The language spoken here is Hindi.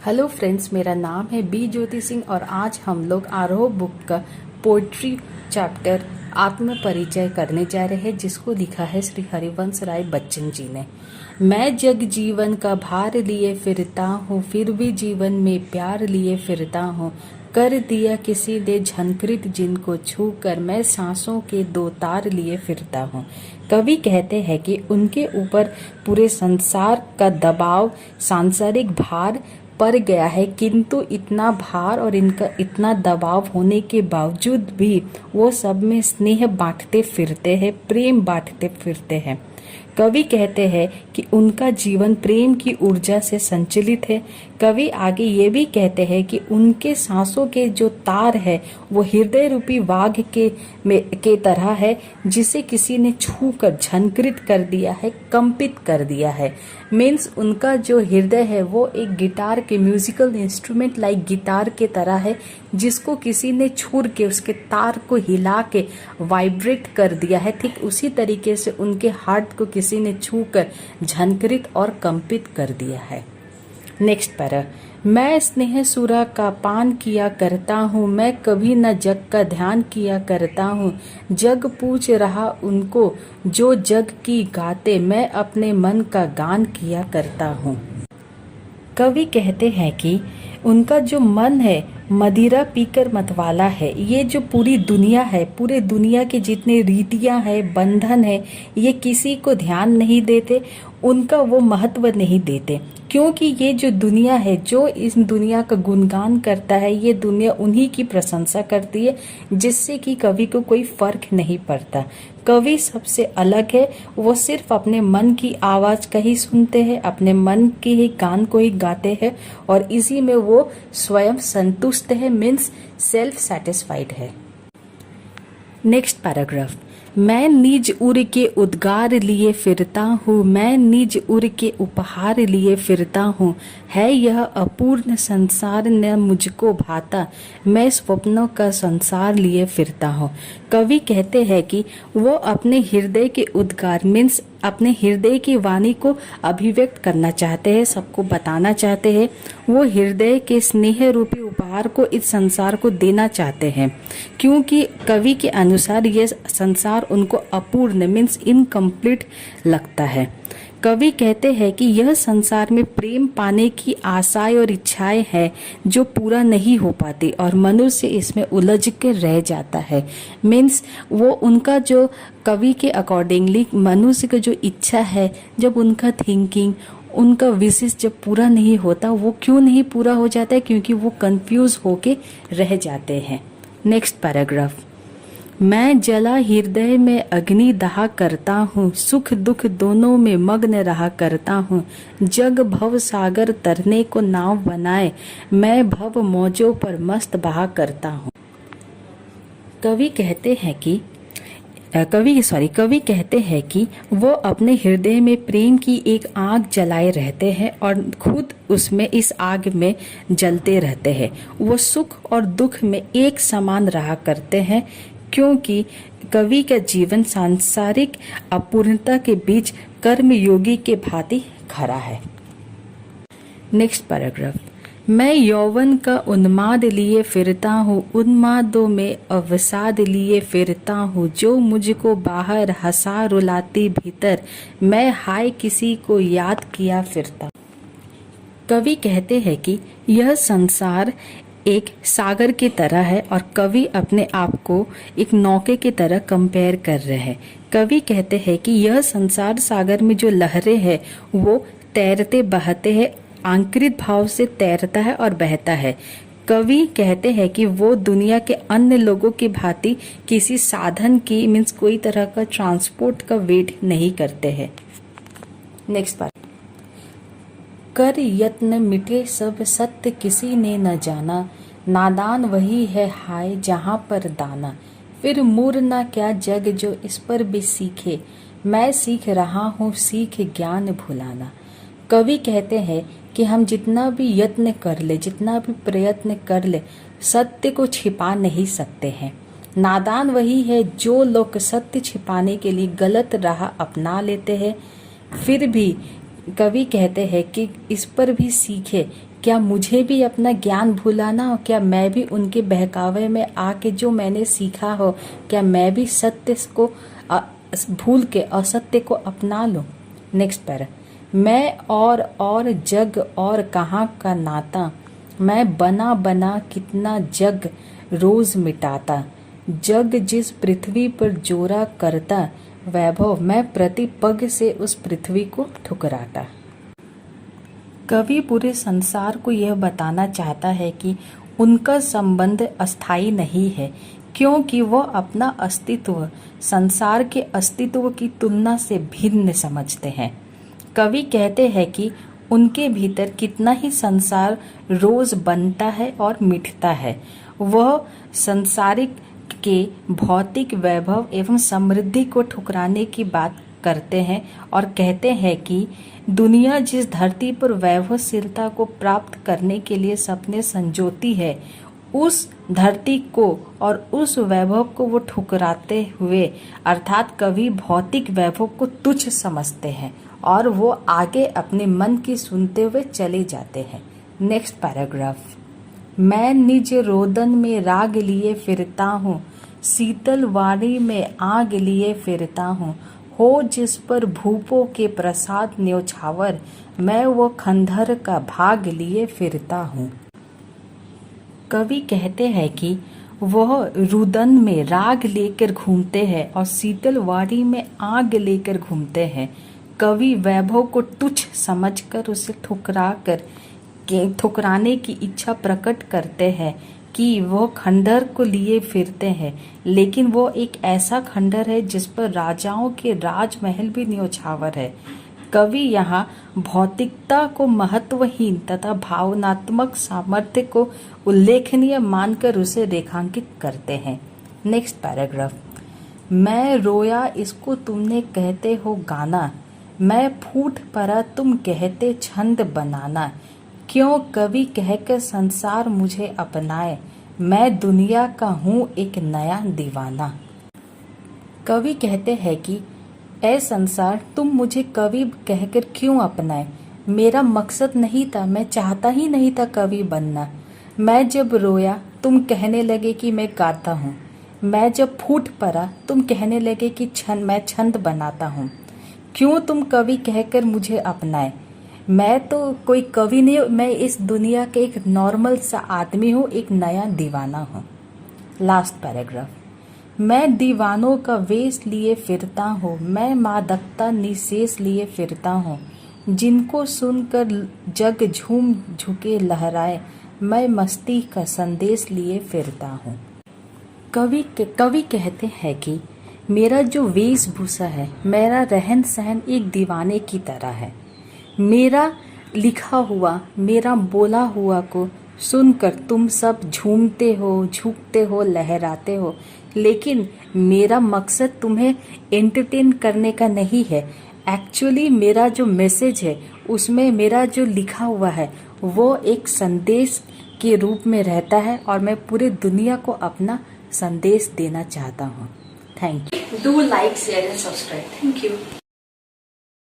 हेलो फ्रेंड्स, मेरा नाम है बी ज्योति सिंह और आज हम लोग आरोह बुक का पोइट्री चैप्टर आत्म परिचय करने जा रहे हैं, जिसको लिखा है श्री हरिवंश राय बच्चन जी ने। मैं जग जीवन का भार लिए फिरता हूँ, फिर भी जीवन में प्यार लिए फिरता हूँ। कर दिया किसी ने झनकृत जिनको छू कर मैं सांसों के दो तार लिए फिरता हूँ। कवि कहते हैं कि उनके ऊपर पूरे संसार का दबाव, सांसारिक भार पड़ गया है, किंतु इतना भार और इनका इतना दबाव होने के बावजूद भी वो सब में स्नेह बांटते फिरते हैं, प्रेम बांटते फिरते हैं। कवि कहते हैं कि उनका जीवन प्रेम की ऊर्जा से संचालित है। कवि आगे ये भी कहते हैं कि उनके सांसों के जो तार है वो हृदय रूपी वाघ के तरह है, जिसे किसी ने छू कर झनकृत कर दिया है, कंपित कर दिया है। मीन्स उनका जो हृदय है वो एक गिटार के म्यूजिकल इंस्ट्रूमेंट लाइक गिटार के तरह है, जिसको किसी ने छूर के उसके तार को हिला के वाइब्रेट कर दिया है। ठीक उसी तरीके से उनके हार्ट को किसी ने छू कर झनकृत और कंपित कर दिया है। Next para. मैं स्नेह सुरा का पान किया करता हूँ, मैं कभी न जग का ध्यान किया करता हूँ। जग पूछ रहा उनको जो जग की गाते, मैं अपने मन का गान किया करता हूँ। कवि कहते हैं कि उनका जो मन है मदिरा पीकर मतवाला है। ये जो पूरी दुनिया है, पूरे दुनिया के जितने रीतियां हैं, बंधन है, ये किसी को ध्यान नहीं देते, उनका वो महत्व नहीं देते, क्योंकि ये जो दुनिया है, जो इस दुनिया का गुणगान करता है, ये दुनिया उन्हीं की प्रशंसा करती है, जिससे कि कवि को कोई फर्क नहीं पड़ता। कवि सबसे अलग है, वो सिर्फ अपने मन की आवाज का ही सुनते हैं, अपने मन के ही गान को ही गाते हैं और इसी में वो स्वयं संतुष्ट है, मीन्स सेल्फ सेटिस्फाइड है। Next paragraph. मैं निज उर के उद्गार लिए फिरता हूँ, मैं निज उर के उपहार लिए फिरता हूँ। है यह अपूर्ण संसार न मुझको भाता, मैं स्वप्नों का संसार लिए फिरता हूँ। कवि कहते हैं कि वो अपने हृदय के उद्गार मीन्स अपने हृदय की वाणी को अभिव्यक्त करना चाहते हैं, सबको बताना चाहते हैं। वो हृदय के स्नेह रूपी उपहार को इस संसार को देना चाहते हैं, क्योंकि कवि के अनुसार ये संसार उनको अपूर्ण मीन्स इनकम्प्लीट लगता है। कवि कहते हैं कि यह संसार में प्रेम पाने की आशाएं और इच्छाएं हैं जो पूरा नहीं हो पाती और मनुष्य इसमें उलझ के रह जाता है। मीन्स वो उनका जो कवि के अकॉर्डिंगली मनुष्य का जो इच्छा है, जब उनका थिंकिंग, उनका विशेष जब पूरा नहीं होता, वो क्यों नहीं पूरा हो जाता है? क्योंकि वो कंफ्यूज होके रह जाते हैं। Next paragraph. मैं जला हृदय में अग्नि दहा करता हूँ, सुख दुख दोनों में मग्न रहा करता हूँ। जग भव सागर तरने को नाव बनाए, मैं भव मौजों पर मस्त बहा करता हूँ। कवि कहते हैं कि वो अपने हृदय में प्रेम की एक आग जलाए रहते हैं और खुद उसमें इस आग में जलते रहते हैं। वो सुख और दुख में एक समान रहा करते हैं, क्योंकि कवि का जीवन सांसारिक अपूर्णता के बीच कर्म योगी के भांति खड़ा है। Next paragraph. मैं यौवन का उन्माद लिए फिरता हूँ, उन्मादों में अवसाद लिए फिरता हूँ। जो मुझको बाहर हंसा रुलाती भीतर, मैं हाय किसी को याद किया फिरता। कवि कहते हैं कि यह संसार एक सागर की तरह है और कवि अपने आप को एक नौके की तरह कंपेयर कर रहे हैं। कवि कहते हैं कि यह संसार सागर में जो लहरें हैं वो तैरते बहते हैं, आंकृत भाव से तैरता है और बहता है। कवि कहते हैं कि वो दुनिया के अन्य लोगों की भांति किसी साधन की मीन्स कोई तरह का ट्रांसपोर्ट का वेट नहीं करते हैं। Next part. कर यत्न मिटे सब सत्य किसी ने न जाना, नादान वही है हाय जहाँ पर दाना। फिर मूर न क्या जग जो इस पर भी सीखे, मैं सीख रहा हूँ सीख ज्ञान भुलाना। कवि कहते हैं कि हम जितना भी यत्न कर ले, जितना भी प्रयत्न कर ले, सत्य को छिपा नहीं सकते हैं। नादान वही है जो लोग सत्य छिपाने के लिए गलत राह अपना लेते हैं। फिर भी कवि कहते हैं कि इस पर भी सीखे क्या मुझे भी अपना ज्ञान भुलाना हो? क्या मैं भी उनके बहकावे में आके जो मैंने सीखा हो, क्या मैं भी सत्य को भूल के असत्य को अपना लूं? नेक्स्ट पैरा, मैं और जग और कहाँ का नाता, मैं बना बना कितना जग रोज मिटाता, जग जिस पृथ्वी पर जोरा करता वैभव, मैं प्रति पग से उस पृथ्वी को ठुकराता। कवि पूरे संसार को यह बताना चाहता है कि उनका संबंध अस्थायी नहीं है, क्योंकि वह अपना अस्तित्व संसार के अस्तित्व की तुलना से भिन्न समझते हैं। कवि कहते हैं कि उनके भीतर कितना ही संसार रोज बनता है और मिटता है, वह संसारिक के भौतिक वैभव एवं समृद्धि को ठुकराने की बात करते हैं और कहते हैं कि दुनिया जिस धरती पर वैभवशीलता को प्राप्त करने के लिए सपने संजोती है, उस धरती को और उस वैभव को वो ठुकराते हुए, अर्थात कवि भौतिक वैभव को तुच्छ समझते हैं और वो आगे अपने मन की सुनते हुए चले जाते हैं। नेक्स्ट पैराग्राफ, मैं निज रोदन में राग लिए फिरता हूँ, शीतल वाणी में आग लिए फिरता हूँ, हो जिस पर भूपों के प्रसाद न्योछावर, मैं वो खंडहर का भाग लिए फिरता हूँ। कवि कहते हैं कि वह रुदन में राग लेकर घूमते हैं और शीतल वाणी में आग लेकर घूमते हैं। कवि वैभव को तुच्छ समझकर उसे ठुकराने की इच्छा प्रकट करते हैं कि वो खंडहर को लिए फिरते हैं, लेकिन वो एक ऐसा खंडहर है जिस पर राजाओं के राजमहल भी न्योछावर है। कवि यहाँ भौतिकता को महत्वहीन तथा भावनात्मक सामर्थ्य को उल्लेखनीय मानकर उसे रेखांकित करते हैं। नेक्स्ट पैराग्राफ, मैं रोया इसको तुमने कहते हो गाना, मैं फूट पड़ा तुम कहते छंद बनाना, क्यों कवि कहकर संसार मुझे अपनाए, मैं दुनिया का हूँ एक नया दीवाना। कवि कहते हैं कि ऐ संसार, तुम मुझे कवि कहकर क्यों अपनाए? मेरा मकसद नहीं था, मैं चाहता ही नहीं था कवि बनना। मैं जब रोया तुम कहने लगे कि मैं गाता हूँ, मैं जब फूट पड़ा तुम कहने लगे कि मैं छंद बनाता हूँ। क्यों तुम कवि कहकर मुझे अपनाए? मैं तो कोई कवि नहीं, मैं इस दुनिया के एक नॉर्मल सा आदमी हूँ, एक नया दीवाना हूँ। लास्ट पैराग्राफ, मैं दीवानों का वेश लिए फिरता हूँ, मैं मादकता निशेष लिए फिरता हूँ, जिनको सुनकर जग झूम झुके लहराए, मैं मस्ती का संदेश लिए फिरता हूँ। कवि कहते हैं कि मेरा जो वेशभूषा है, मेरा रहन सहन एक दीवाने की तरह है। मेरा लिखा हुआ, मेरा बोला हुआ को सुनकर तुम सब झूमते हो, झुकते हो, लहराते हो, लेकिन मेरा मकसद तुम्हें एंटरटेन करने का नहीं है। एक्चुअली मेरा जो मैसेज है उसमें मेरा जो लिखा हुआ है वो एक संदेश के रूप में रहता है और मैं पूरी दुनिया को अपना संदेश देना चाहता हूँ। Thank you. Do like, share and subscribe. Thank you.